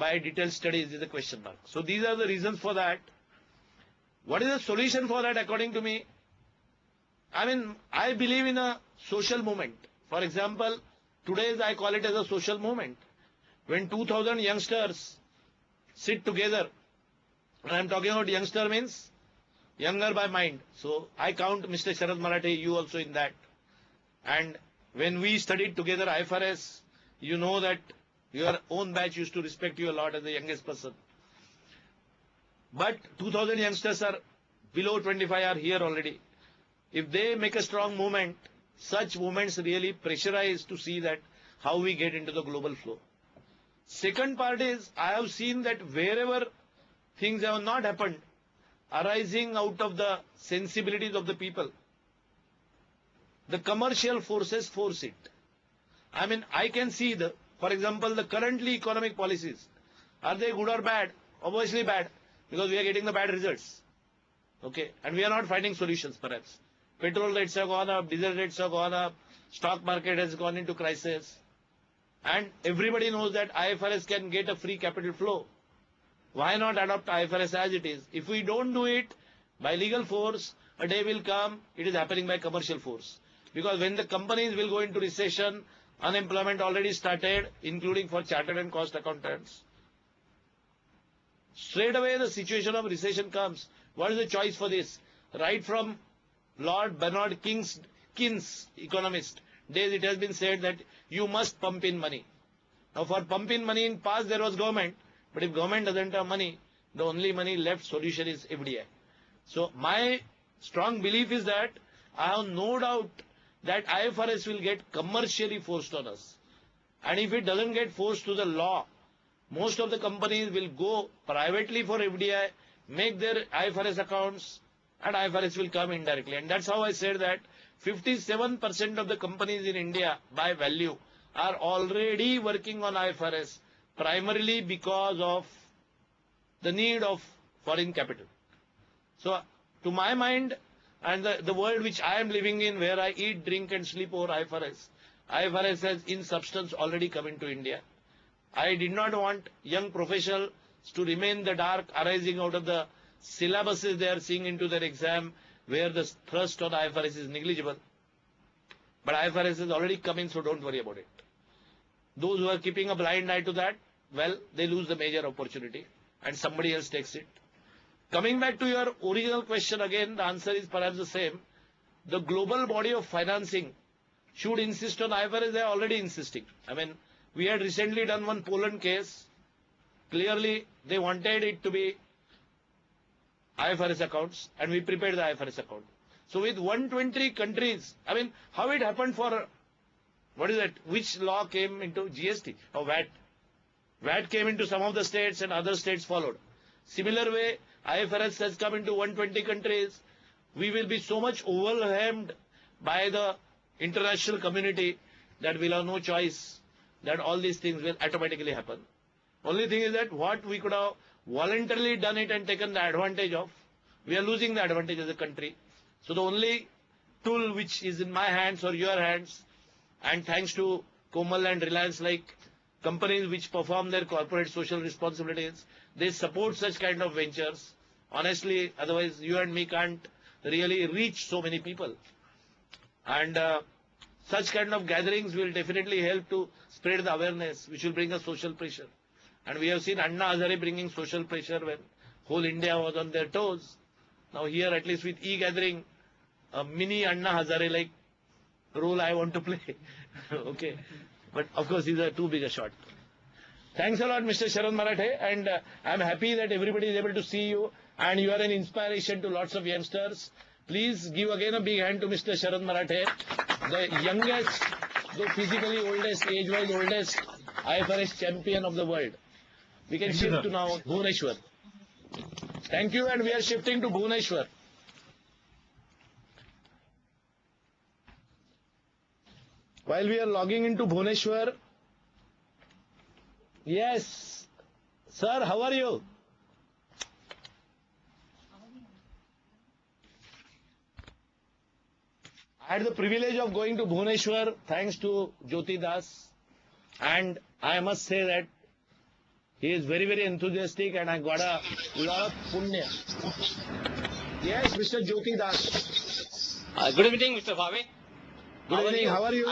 by detailed studies is a question mark. So these are the reasons for that. What is the solution for that according to me? I mean, I believe in a social movement. For example, today's I call it as a social movement. When 2000 youngsters sit together, and I'm talking about youngster means younger by mind. So I count Mr. Sharad Marathe, you also in that. And when we studied together IFRS, you know that your own batch used to respect you a lot as the youngest person. But 2000 youngsters are below 25 are here already. If they make a strong movement, such movements really pressurize to see that how we get into the global flow. Second part is, I have seen that wherever things have not happened, arising out of the sensibilities of the people, the commercial forces force it. I mean, I can see for example, the currently economic policies. Are they good or bad? Obviously bad, because we are getting the bad results. Okay, and we are not finding solutions perhaps. Petrol rates have gone up, diesel rates have gone up, stock market has gone into crisis. And everybody knows that IFRS can get a free capital flow. Why not adopt IFRS as it is? If we don't do it by legal force, a day will come, it is happening by commercial force. Because when the companies will go into recession, unemployment already started, including for chartered and cost accountants. Straight away the situation of recession comes. What is the choice for this? Right from Lord Bernard Keynes, economist, days it has been said that you must pump in money. Now for pump in money in past there was government, but if government doesn't have money, the only money left solution is FDI. So my strong belief is that I have no doubt that IFRS will get commercially forced on us. And if it doesn't get forced to the law, most of the companies will go privately for FDI, make their IFRS accounts, and IFRS will come indirectly. And that's how I said that 57% of the companies in India by value are already working on IFRS, primarily because of the need of foreign capital. So to my mind, and the world which I am living in, where I eat, drink and sleep over IFRS, IFRS has in substance already come into India. I did not want young professionals to remain in the dark arising out of the syllabuses they are seeing into their exam, where the thrust on IFRS is negligible. But IFRS has already come in, so don't worry about it. Those who are keeping a blind eye to that, well, they lose the major opportunity and somebody else takes it. Coming back to your original question again, the answer is perhaps the same. The global body of financing should insist on IFRS. They are already insisting. I mean, we had recently done one Poland case. Clearly, they wanted it to be IFRS accounts, and we prepared the IFRS account. So with 120 countries, I mean, how it happened for, what is it, which law came into GST or VAT? VAT came into some of the states and other states followed. Similar way, IFRS has come into 120 countries. We will be so much overwhelmed by the international community that we'll have no choice, that all these things will automatically happen. Only thing is that what we could have voluntarily done it and taken the advantage of, we are losing the advantage as a country. So the only tool which is in my hands or your hands, and thanks to Komal and Reliance like companies which perform their corporate social responsibilities, they support such kind of ventures. Honestly, otherwise you and me can't really reach so many people. And such kind of gatherings will definitely help to spread the awareness, which will bring a social pressure. And we have seen Anna Hazare bringing social pressure when whole India was on their toes. Now here, at least with e-gathering, a mini Anna Hazare like role I want to play. Okay. But of course, these are too big a shot. Thanks a lot, Mr. Sharad Marathe. And I'm happy that everybody is able to see you. And you are an inspiration to lots of youngsters. Please give again a big hand to Mr. Sharad Marathe, the youngest, though physically oldest, age-wise oldest IFRS champion of the world. We can shift to now Bhubaneswar. Thank you, and we are shifting to Bhubaneswar. While we are logging into Bhubaneswar, yes, sir, how are you? I had the privilege of going to Bhubaneswar thanks to Jyoti Das, and I must say that He is very, very enthusiastic and I got a lot of punya. Yes, Mr. Jyoti Das. Good evening, Mr. Bhave. Good evening. How are you?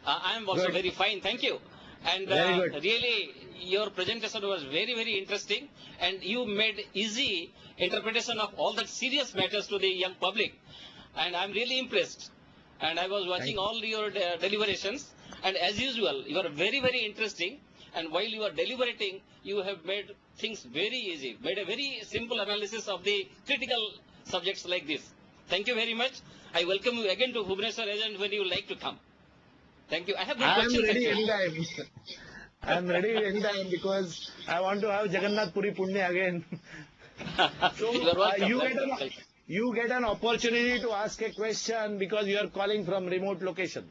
I am also Good. very fine, thank you. And Very good. really, your presentation was very, very interesting, and you made easy interpretation of all the serious matters to the young public. And I'm really impressed. And I was watching you. all your deliberations, and as usual, you are very, very interesting. And while you are deliberating, you have made things very easy, made a very simple analysis of the critical subjects like this. Thank you very much. I welcome you again to Bhubaneswar and when you like to come. Thank you. I have no I am questions. ready actually. anytime. I am ready anytime because I want to have Jagannath Puri Punya again. So You are welcome. you get an opportunity to ask a question because you are calling from remote location.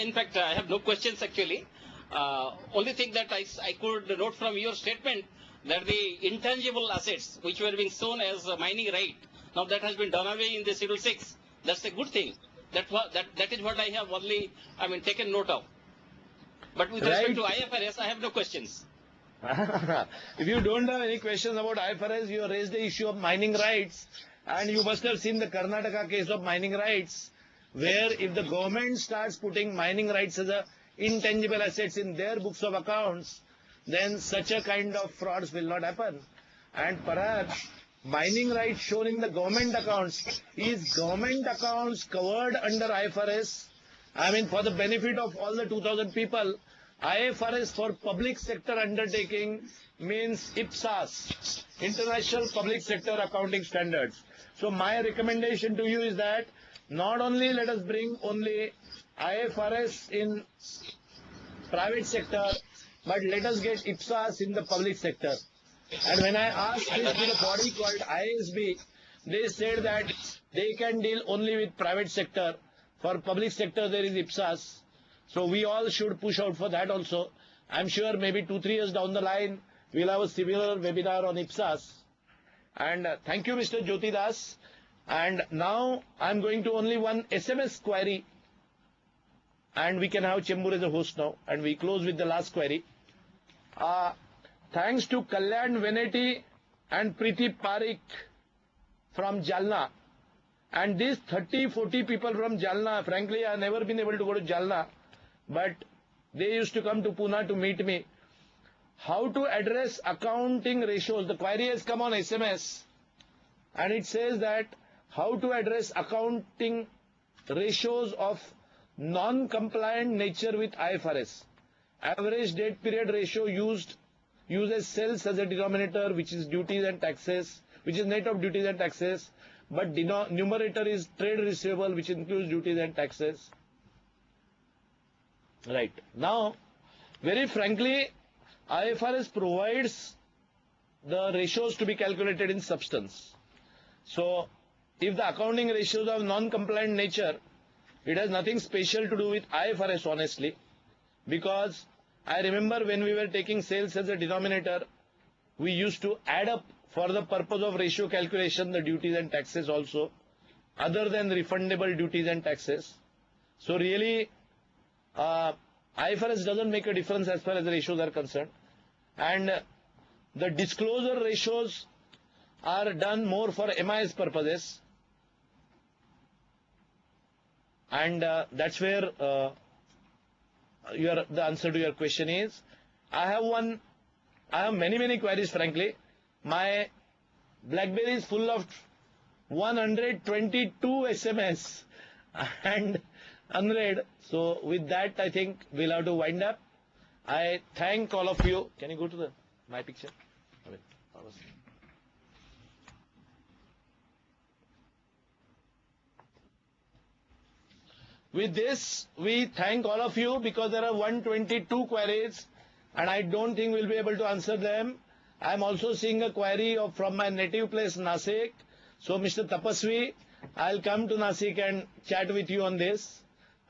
In fact, I have no questions actually. Only thing that I could note from your statement that the intangible assets which were being shown as a mining right, now that has been done away in the Schedule 6. That's a good thing. That is what I have only, taken note of. But with respect to IFRS, I have no questions. If you don't have any questions about IFRS, you raised the issue of mining rights, and you must have seen the Karnataka case of mining rights, where if the government starts putting mining rights as a intangible assets in their books of accounts, then such a kind of frauds will not happen. And perhaps mining rights shown in the government accounts, is government accounts covered under IFRS? For the benefit of all the 2,000 people, IFRS for public sector undertaking means IPSAS, International Public Sector Accounting Standards. So my recommendation to you is that not only let us bring only IFRS in private sector, but let us get IPSAS in the public sector. And when I asked this to the body called IASB, they said that they can deal only with private sector. For public sector, there is IPSAS. So we all should push out for that also. I'm sure maybe 2-3 years down the line, we'll have a similar webinar on IPSAS. And thank you, Mr. Jyoti Das. And now I'm going to only one SMS query. And we can have Chembur as a host now. And we close with the last query. Thanks to Kalyan Veneti and Preeti Parikh from Jalna. And these 30-40 people from Jalna, frankly, I have never been able to go to Jalna. But they used to come to Pune to meet me. How to address accounting ratios? The query has come on SMS. And it says that how to address accounting ratios of non-compliant nature with IFRS. Average date period ratio uses sales as a denominator, which is duties and taxes, which is net of duties and taxes, but numerator is trade receivable, which includes duties and taxes. Right. Now, very frankly, IFRS provides the ratios to be calculated in substance. So, if the accounting ratios are of non-compliant nature, it has nothing special to do with IFRS, honestly, because I remember when we were taking sales as a denominator, we used to add up for the purpose of ratio calculation the duties and taxes also, other than refundable duties and taxes. So really, IFRS doesn't make a difference as far as the ratios are concerned. And the disclosure ratios are done more for MIS purposes. And that's where the answer to your question is. I have many queries, frankly. My BlackBerry is full of 122 SMS and unread. So with that, I think we'll have to wind up. I thank all of you. Can you go to my picture? With this, we thank all of you because there are 122 queries and I don't think we'll be able to answer them. I'm also seeing a query from my native place, Nasik. So, Mr. Tapasvi, I'll come to Nasik and chat with you on this.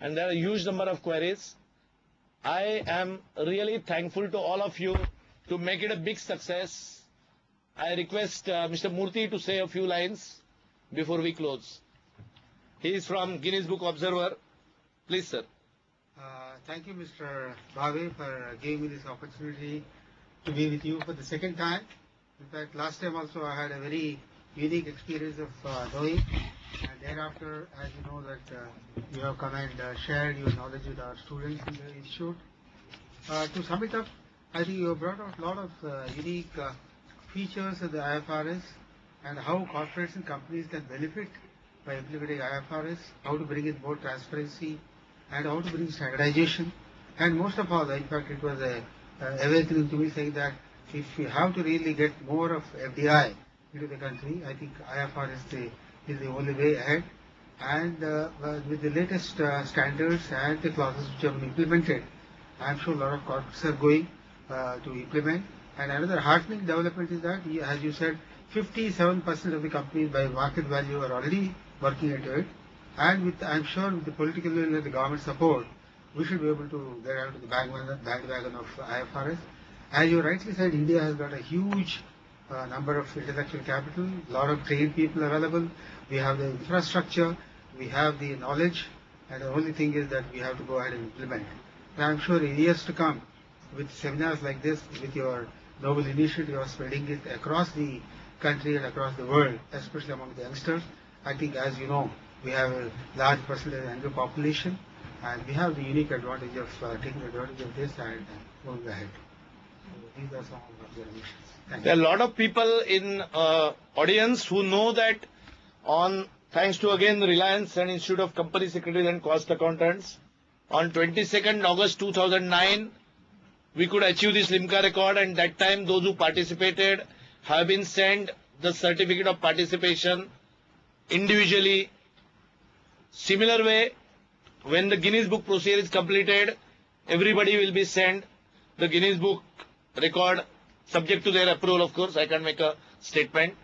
And there are a huge number of queries. I am really thankful to all of you to make it a big success. I request Mr. Murthy to say a few lines before we close. He is from Guinness Book Observer. Please, sir. Thank you, Mr. Bhave, for giving me this opportunity to be with you for the second time. In fact, last time also I had a very unique experience of knowing, and thereafter, as you know, that you have come and shared your knowledge with our students in the institute. To sum it up, I think you have brought out a lot of unique features of the IFRS and how corporates and companies can benefit by implementing IFRS, how to bring in more transparency, and how to bring standardization. And most of all, in fact, it was a awakening to me saying that if we have to really get more of FDI into the country, I think IFRS is the only way ahead. And with the latest standards and the clauses which have been implemented, I'm sure a lot of corporates are going to implement. And another heartening development is that, as you said, 57% of the companies by market value are already working into it. And with, I'm sure with the political will and the government support, we should be able to get out of the bandwagon of IFRS. As you rightly said, India has got a huge number of intellectual capital, a lot of trained people available. We have the infrastructure, we have the knowledge, and the only thing is that we have to go ahead and implement. And I'm sure in years to come, with seminars like this, with your noble initiative of spreading it across the country and across the world, especially among the youngsters, I think, as you know, we have a large percentage of younger population, and we have the unique advantage of taking advantage of this and going ahead. So these are some of the observations. Thank There are you. a lot of people in audience who know that thanks to again Reliance and Institute of Company Secretaries and Cost Accountants, on 22nd August 2009, we could achieve this Limca record, and that time those who participated have been sent the certificate of participation individually. Similar way, when the Guinness Book procedure is completed, everybody will be sent the Guinness Book record, subject to their approval, of course. I can't make a statement.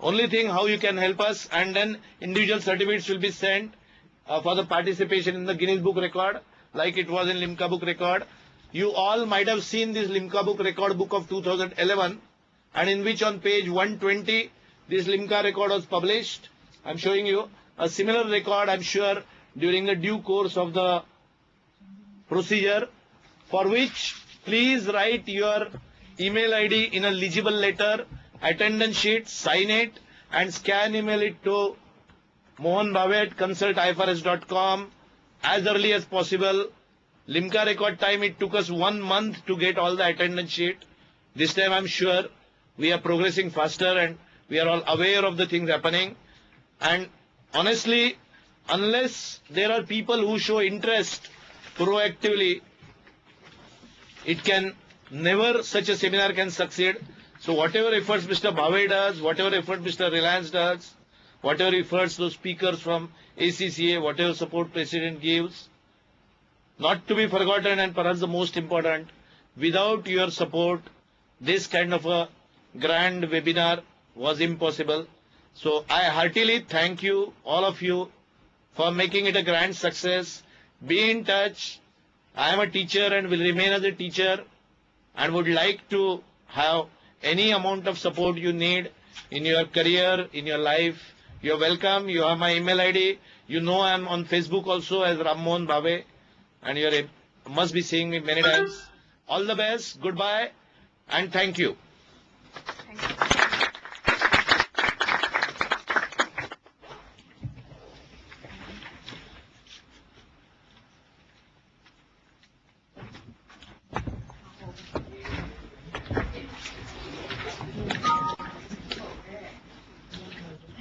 Only thing, how you can help us, and then individual certificates will be sent for the participation in the Guinness Book record, like it was in Limca Book record. You all might have seen this Limca Book record book of 2011, and in which on page 120, this Limca record was published. I'm showing you a similar record, I'm sure, during the due course of the procedure, for which please write your email ID in a legible letter, attendance sheet, sign it, and scan email it to Mohan Bhave at consultifrs.com as early as possible. Limca record time, it took us 1 month to get all the attendance sheet. This time I'm sure we are progressing faster and we are all aware of the things happening. And honestly, unless there are people who show interest proactively, it can never, such a seminar can succeed. So whatever efforts Mr. Bhave does, whatever effort Mr. Reliance does, whatever efforts those speakers from ACCA, whatever support President gives, not to be forgotten, and perhaps the most important, without your support, this kind of a grand webinar was impossible. So I heartily thank you, all of you, for making it a grand success. Be in touch. I am a teacher and will remain as a teacher, and would like to have any amount of support you need in your career, in your life. You are welcome. You have my email ID. You know I am on Facebook also as Ram Mohan Bhave, and you must be seeing me many times. All the best. Goodbye and thank you.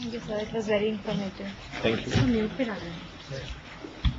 Thank you, sir. It was very informative. Thank you. So, mute पे डालना है.